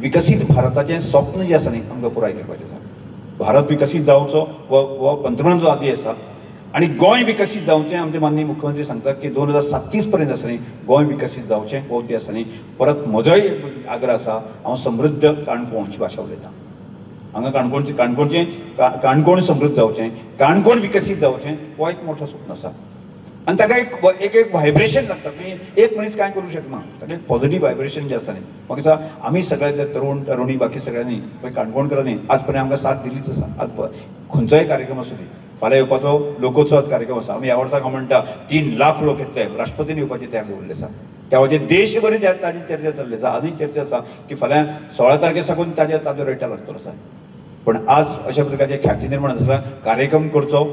विकसीत भारताचें स्वप्न जें आसा न्ही आमकां पुराय करपाचें आसा. भारत विकसीत जावचो हो पंतप्रधान जो आदी आसा आनी गोंय विकसीत जावचें. आमचे माननीय मुख्यमंत्री सांगतात की 2037 पर्यंत आसा न्ही गोंय विकसीत जावचें हो उद्देश आसा न्ही. परत म्हजोय आग्रह आसा. हांव समृद्ध काणकोणची भाशा उलयतां. हांगा काणकोण समृद्ध जावचें, काणकोण विकसीत जावचें हो एक मोठो स्वप्न आसा. आनी ताका एक व्हायब्रेशन लागता. एक मनीस कांय करूं शकना. ताका एक पॉझिटिव्ह व्हायब्रेशन जें आसा न्ही म्हाका दिसता आमी सगळे जे तरुणी बाकी सगळ्यांनी पळय काणकोणकारांनी आज पर्यंत आमकां साथ दिलीच आसा. आज खंयचोय कार्यक्रम आसूं दी, फाल्यां येवपाचो लोकोत्सवाचो कार्यक्रम आसा. आमी ह्या वर्साक हांव म्हणटा 3 लाख लोक येतले. राष्ट्रपतीन येवपाची तयार दवरले आसा. त्या वटेन देशभर ताजी चर्चा चल्ली आसा. आजूय चर्चा आसा की फाल्यां 16 तारखे साकून ताजो रेटा लागतलो आसा. पण आज अशा प्रकारचे ख्याती निर्माण जाता कार्यक्रम करचो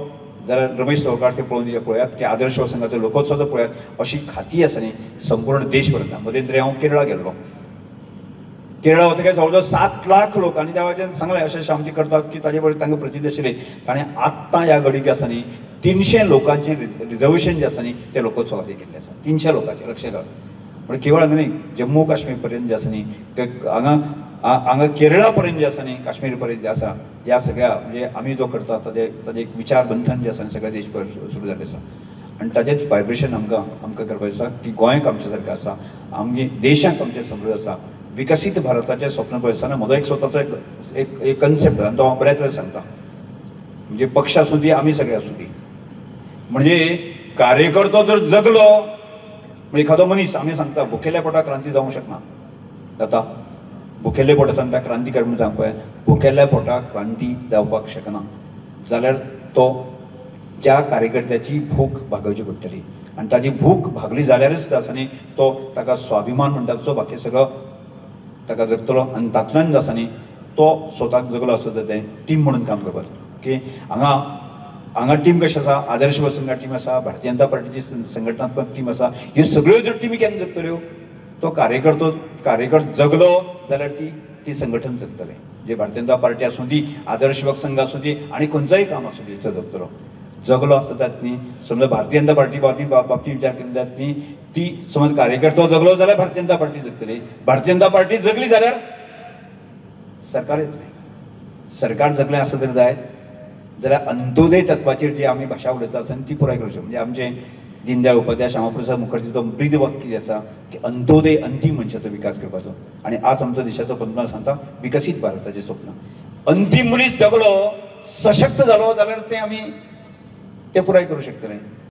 जाल्यार रमेश तवडकार पळोवन पळयात की आदर्श संघाचो लोकोत्सवाचो पळयात अशी खाती आसा न्ही संपूर्ण देशभरांत. मध्यंतरी हांव केरळा गेल्लो. केरळा वतकीर जवळ जवळ 7 लाख लोक आनी त्या वटेन सांगलें अशें शामती करतात की ताजे बरें तांकां प्रचिती आशिल्ली. ताणें आत्तां ह्या घडीक आसा न्ही 300 लोकांचें रिजर्वेशन जें आसा न्ही तें लोकोत्सवा खातीर केल्लें आसा. 300 लोकांचें लक्ष घाल. म्हणजे केवळ हांगा न्ही जम्मू काश्मीर पर्यंत जें आसा न्ही हांगा केरळा पर्यंत जें आसा न्ही काश्मीर पर्यंत जें आसा ह्या सगळ्या म्हणजे आमी जो करता ताजें एक विचार बंधन जें आसा न्ही सगळ्या देशभर सुरू जाल्लें आसा. आनी ताचेंच व्हायब्रेशन आमकां करपाचें आसा की गोंयाक आमच्या सारकें आसा, आमगे देशाक आमचें समृद्ध आसा. विकसीत भारताचें स्वप्न पळयतना म्हजो एक स्वताचो एक कन्सेप्ट आनी तो हांव बऱ्याच वेळा सांगता. म्हणजे पक्ष आसूं दी आमी सगळे आसूं दी. म्हणजे कार्यकर्तो जर जगलो म्हणजे एखादो मनीस आमी सांगता भुकेल्या पोटाक क्रांती जावंक शकना. जाता भुकेल्ले पोट आसा त्या क्रांतिकारी म्हणून सांग पळय भुकेल्या पोटाक क्रांती जावपाक शकना जाल्यार तो ज्या कार्यकर्त्याची भूक भागोवची पडटली. आनी ताची भूक भागली जाल्यारच आसा न्ही तो ताका स्वाभिमान म्हणटा तसो बाकी सगळो ताका जगतलो. आनी तातूंतल्यान जो आसा न्ही तो स्वताक जगलो आसत तें टीम म्हणून काम करपाक. की हांगा टीम कशी आसा आदर्श संघा टीम आसा, भारतीय जनता पार्टीची संघटनात्मक टीम आसा. ह्यो सगळ्यो जर टिमी केन्ना जगतल्यो तो कार्यकर्तो जगलो जाल्यार ती संघटन जगतलें. जे भारतीय जनता पार्टी आसूं दी, आदर्श संघ आसूं दी आनी खंयचोय काम आसूं दी तो जगतलो. जगलो आसतात न्ही समजा भारतीय जनता पार्टी बाबतींत विचार केले जात न्ही ती समज कार्यकर्तो जगलो जाल्यार भारतीय जनता पार्टी जगतली. भारतीय जनता पार्टी जगली जाल्यार सरकार येतलें. सरकार जगलें आसा जर जायत जाल्यार अंत्योदय तत्वाचेर जी आमी भाशा उलयता आसतना ती पुराय करूं शकता. म्हणजे आमचें दीनदयाळ उपाध्याय श्यामाप्रसाद मुखर्जीचो ब्रीद वाक्य आसा की अंत्योदय अंतीम मनशाचो विकास करपाचो. आनी आज आमचो देशाचो पंतप्रधान सांगता विकसीत भारताचें स्वप्न. अंतीम मनीस जगलो सशक्त जालो जाल्यार तें आमी पुराय करूं शकतले.